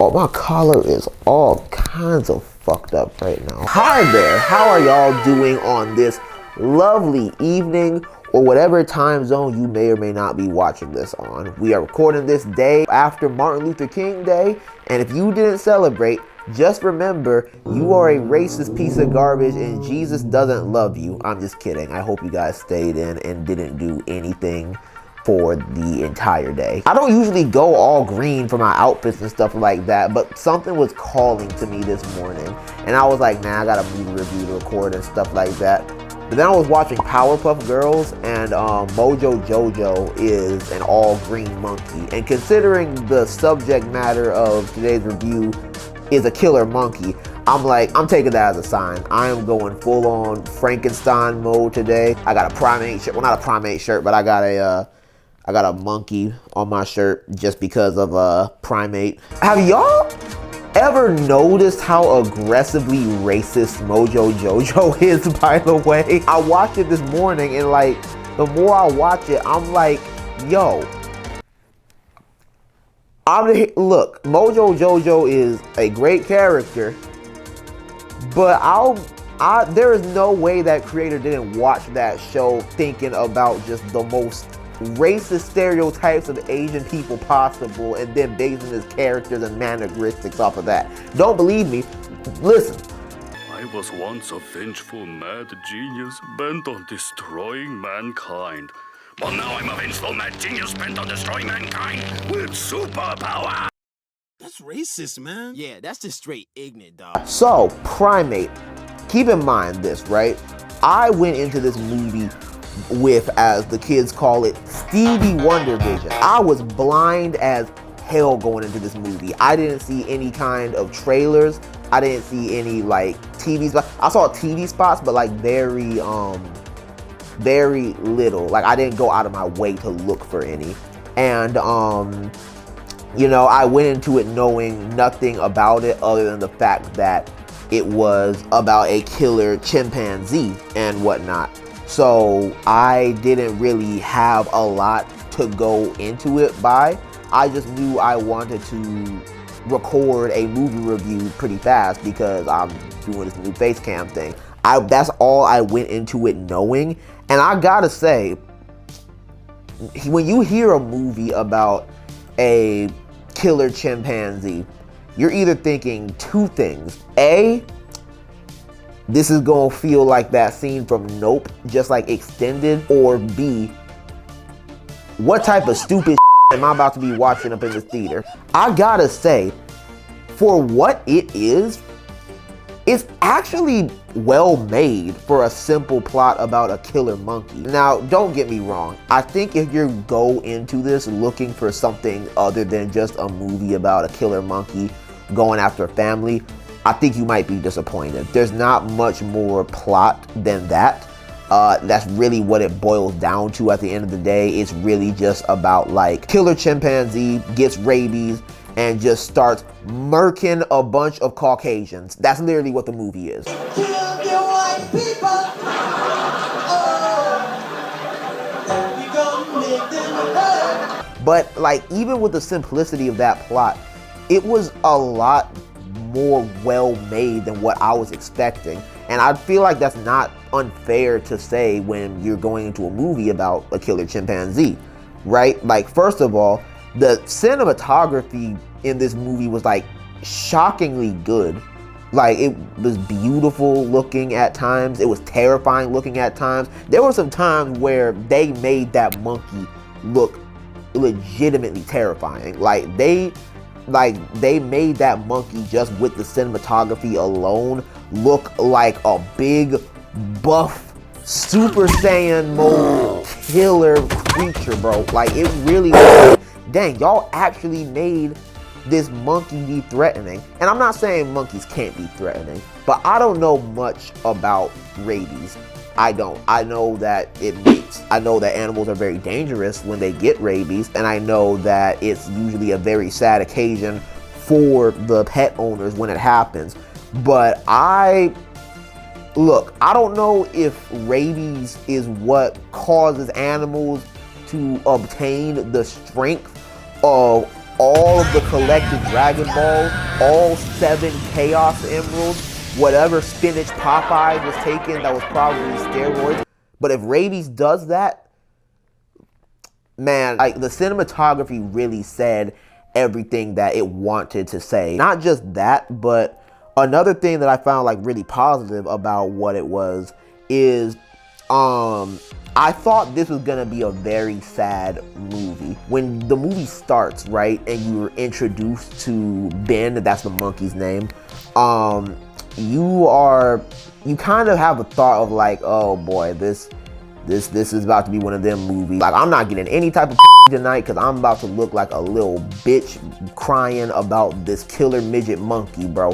Oh, my collar is all kinds of fucked up right now. Hi there, how are y'all doing on this lovely evening or whatever time zone you may or may not be watching this on? We are recording this day after Martin Luther King Day, and if you didn't celebrate, just remember you are a racist piece of garbage and Jesus doesn't love you. I'm just kidding. I hope you guys stayed in and didn't do anything for the entire day. I don't usually go all green for my outfits and stuff like that, but something was calling to me this morning and I was like, nah, I got a movie review to record and stuff like that. But then I was watching Powerpuff Girls, and Mojo Jojo is an all green monkey, and considering the subject matter of today's review is a killer monkey, I'm like, I'm taking that as a sign. I am going full on Frankenstein mode today. I got a Primate shirt, well, not a Primate shirt, but I got a monkey on my shirt just because of Primate. Have y'all ever noticed how aggressively racist Mojo Jojo is, by the way? I watched it this morning and like, the more I watch it, I'm like, yo, look, Mojo Jojo is a great character, but there is no way that creator didn't watch that show thinking about just the most racist stereotypes of Asian people possible and then basing his characters and mannerisms off of that. Don't believe me? Listen. I was once a vengeful mad genius bent on destroying mankind. Well, now I'm a vengeful mad genius bent on destroying mankind with superpower. That's racist, man. Yeah, that's just straight ignorant, dog. So, Primate. Keep in mind this, right? I went into this movie with, as the kids call it, Stevie Wonder vision. I was blind as hell going into this movie. I didn't see any kind of trailers. I didn't see any like TV spots. I saw TV spots, but like very little. Like I didn't go out of my way to look for any. And you know, I went into it knowing nothing about it other than the fact that it was about a killer chimpanzee and whatnot. So I didn't really have a lot to go into it by. I just knew I wanted to record a movie review pretty fast because I'm doing this new face cam thing. That's all I went into it knowing. And I gotta say, when you hear a movie about a killer chimpanzee, you're either thinking two things. A, this is gonna feel like that scene from Nope, just like extended. Or B, what type of stupid am I about to be watching up in this theater? I gotta say, for what it is, it's actually well made for a simple plot about a killer monkey. Now, don't get me wrong. I think if you go into this looking for something other than just a movie about a killer monkey going after a family, I think you might be disappointed. There's not much more plot than that. That's really what it boils down to at the end of the day. It's really just about like killer chimpanzee gets rabies and just starts murking a bunch of Caucasians. That's literally what the movie is. Kill your white people. We gonna make them hurt. But like, even with the simplicity of that plot, it was a lot more well made than what I was expecting. And I feel like that's not unfair to say when you're going into a movie about a killer chimpanzee, right? Like, first of all, the cinematography in this movie was like shockingly good. Like, it was beautiful looking at times. It was terrifying looking at times. There were some times where they made that monkey look legitimately terrifying. Like they made that monkey just with the cinematography alone look like a big, buff, Super Saiyan mode killer creature, bro. Like, it really was. Dang, y'all actually made this monkey be threatening. And I'm not saying monkeys can't be threatening, but I don't know much about rabies. I don't. I know that it mates. I know that animals are very dangerous when they get rabies, and I know that it's usually a very sad occasion for the pet owners when it happens. But I don't know if rabies is what causes animals to obtain the strength of all of the collected Dragon Balls, all 7 Chaos Emeralds, whatever spinach Popeye was taking that was probably steroids. But if Rabies does that, man, like the cinematography really said everything that it wanted to say. Not just that, but another thing that I found like really positive about what it was is I thought this was gonna be a very sad movie. When the movie starts, right, and you're introduced to Ben, that's the monkey's name, you kind of have a thought of like, oh boy, this is about to be one of them movies. Like, I'm not getting any type of tonight because I'm about to look like a little bitch crying about this killer midget monkey, bro.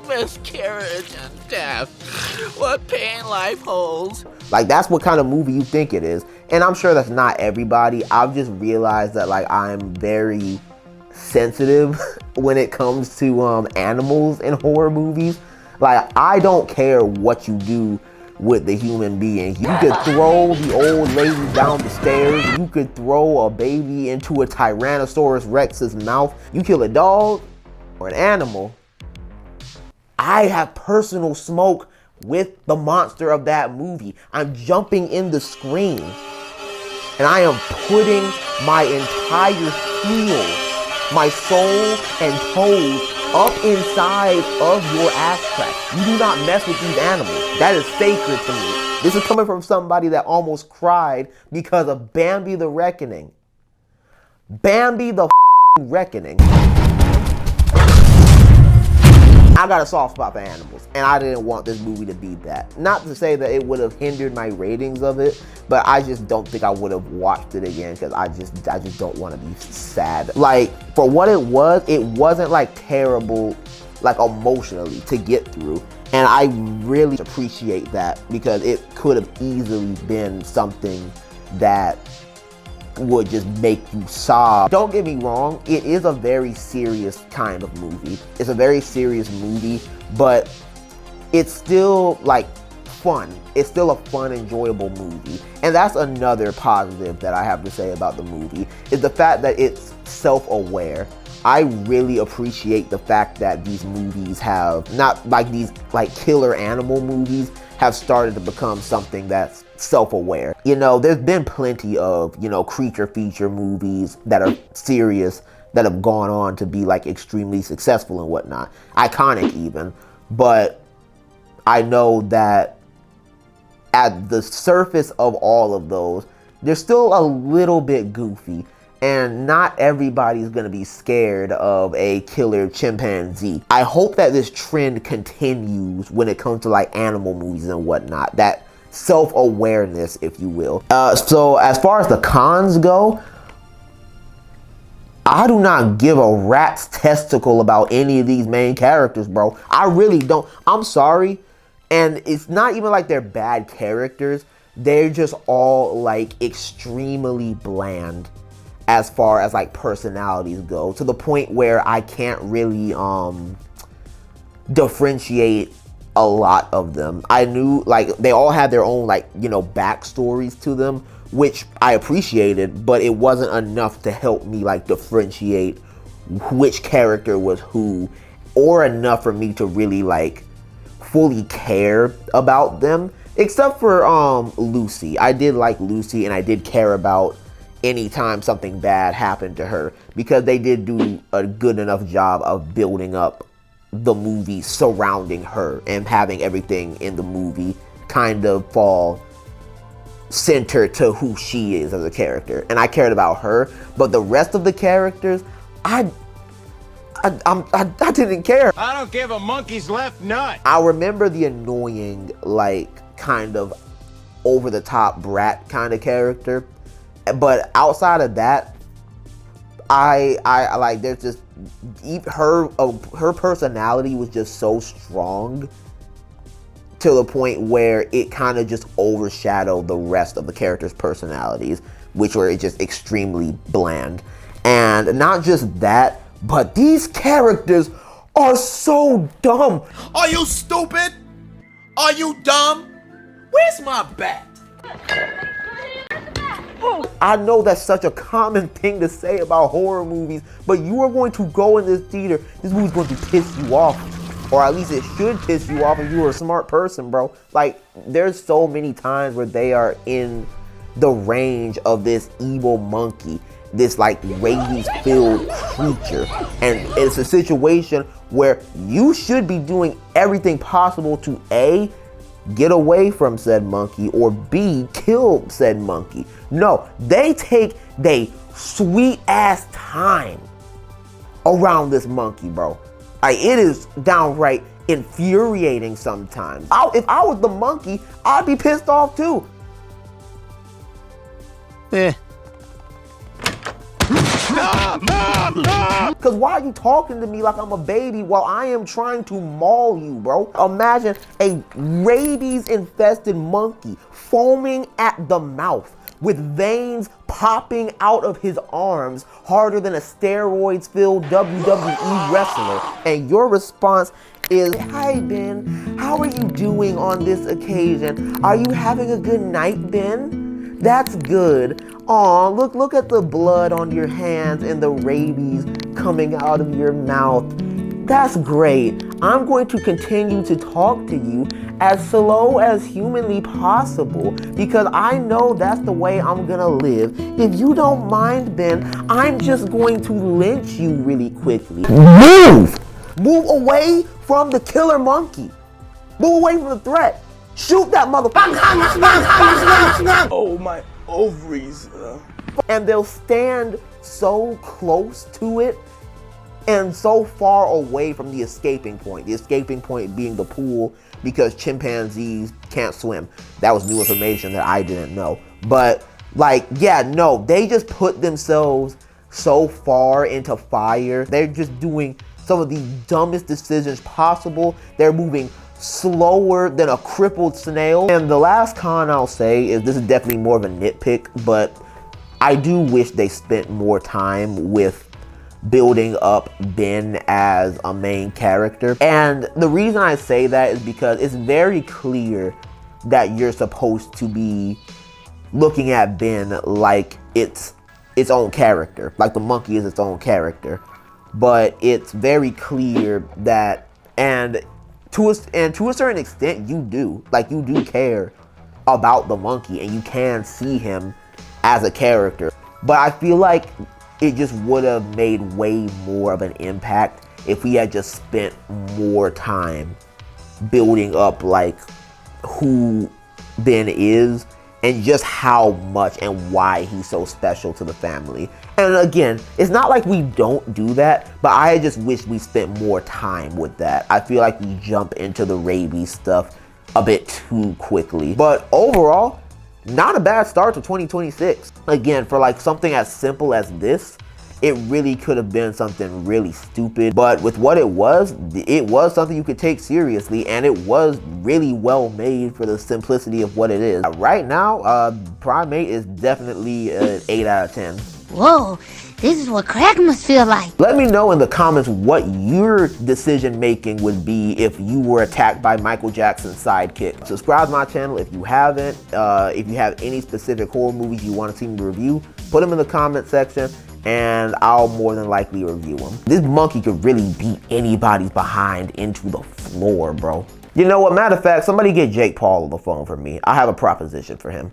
Miscarriage and death. What pain life holds. Like, that's what kind of movie you think it is. And I'm sure that's not everybody. I've just realized that, like, I'm very sensitive when it comes to animals in horror movies. Like, I don't care what you do with the human being. You could throw the old lady down the stairs. You could throw a baby into a Tyrannosaurus Rex's mouth. You kill a dog or an animal. I have personal smoke with the monster of that movie. I'm jumping in the screen and I am putting my entire heel, my soul and toes up inside of your ass crack. You do not mess with these animals. That is sacred to me. This is coming from somebody that almost cried because of Bambi the Reckoning. Bambi the Reckoning. I got a soft spot for animals, and I didn't want this movie to be that. Not to say that it would have hindered my ratings of it, but I just don't think I would have watched it again because I just don't want to be sad. Like, for what it wasn't like terrible, like emotionally to get through. And I really appreciate that because it could have easily been something that would just make you sob. Don't get me wrong, it is a very serious kind of movie. It's a very serious movie, but it's still like fun. It's still a fun, enjoyable movie. And that's another positive that I have to say about the movie, is the fact that it's self-aware. I really appreciate the fact that these movies have, not like these like killer animal movies, have started to become something that's self-aware. You know, there's been plenty of, you know, creature feature movies that are serious that have gone on to be like extremely successful and whatnot. Iconic even. But I know that at the surface of all of those, they're still a little bit goofy. And not everybody's gonna be scared of a killer chimpanzee. I hope that this trend continues when it comes to like animal movies and whatnot. That self-awareness, if you will. So as far as the cons go, I do not give a rat's testicle about any of these main characters, bro. I really don't. I'm sorry. And it's not even like they're bad characters. They're just all like extremely bland as far as like personalities go, to the point where I can't really differentiate a lot of them. I knew like they all had their own like, you know, backstories to them, which I appreciated, but it wasn't enough to help me like differentiate which character was who, or enough for me to really like fully care about them. Except for Lucy. I did like Lucy, and I did care about anytime something bad happened to her, because they did do a good enough job of building up the movie surrounding her and having everything in the movie kind of fall center to who she is as a character. And I cared about her, but the rest of the characters, I didn't care. I don't give a monkey's left nut. I remember the annoying, like, kind of over the top brat kind of character. But outside of that, I like, there's just her personality was just so strong to the point where it kind of just overshadowed the rest of the characters' personalities, which were just extremely bland. And not just that, but these characters are so dumb. Are you stupid? Are you dumb? Where's my bat? I know that's such a common thing to say about horror movies, but you are going to go in this theater, this movie's going to piss you off. Or at least it should piss you off if you were a smart person, bro. Like, there's so many times where they are in the range of this evil monkey, this like rabies-filled creature. And it's a situation where you should be doing everything possible to A, get away from said monkey, or B, kill said monkey. No, they take their sweet ass time around this monkey, bro. Like, it is downright infuriating sometimes. If I was the monkey, I'd be pissed off too. Eh. Because why are you talking to me like I'm a baby while I am trying to maul you, bro? Imagine a rabies-infested monkey foaming at the mouth with veins popping out of his arms harder than a steroids-filled WWE wrestler. And your response is, "Hi, Ben. How are you doing on this occasion? Are you having a good night, Ben? That's good. Aw, look at the blood on your hands and the rabies coming out of your mouth. That's great. I'm going to continue to talk to you as slow as humanly possible because I know that's the way I'm gonna live. If you don't mind, Ben, I'm just going to lynch you really quickly. Move! Move away from the killer monkey. Move away from the threat. Shoot that motherfucker. Oh, my ovaries. And they'll stand so close to it and so far away from the escaping point. The escaping point being the pool because chimpanzees can't swim. That was new information that I didn't know. But like, yeah, no, they just put themselves so far into fire. They're just doing some of the dumbest decisions possible. They're moving slower than a crippled snail. And the last con I'll say is, this is definitely more of a nitpick, but I do wish they spent more time with building up Ben as a main character. And the reason I say that is because it's very clear that you're supposed to be looking at Ben like it's its own character, like the monkey is its own character. But it's very clear that, and to a certain extent, you do care about the monkey and you can see him as a character. But I feel like it just would have made way more of an impact if we had just spent more time building up like who Ben is and just how much and why he's so special to the family. And again, it's not like we don't do that, but I just wish we spent more time with that. I feel like we jump into the rabies stuff a bit too quickly. But overall, not a bad start to 2026. Again, for like something as simple as this, it really could have been something really stupid, but with what it was something you could take seriously, and it was really well made for the simplicity of what it is. Right now, Primate is definitely an 8 out of 10. Whoa, this is what crack must feel like. Let me know in the comments what your decision making would be if you were attacked by Michael Jackson's sidekick. Subscribe to my channel if you haven't. If you have any specific horror movies you want to see me review, put them in the comment section and I'll more than likely review them. This monkey could really beat anybody's behind into the floor, bro. You know what, matter of fact, somebody get Jake Paul on the phone for me. I have a proposition for him.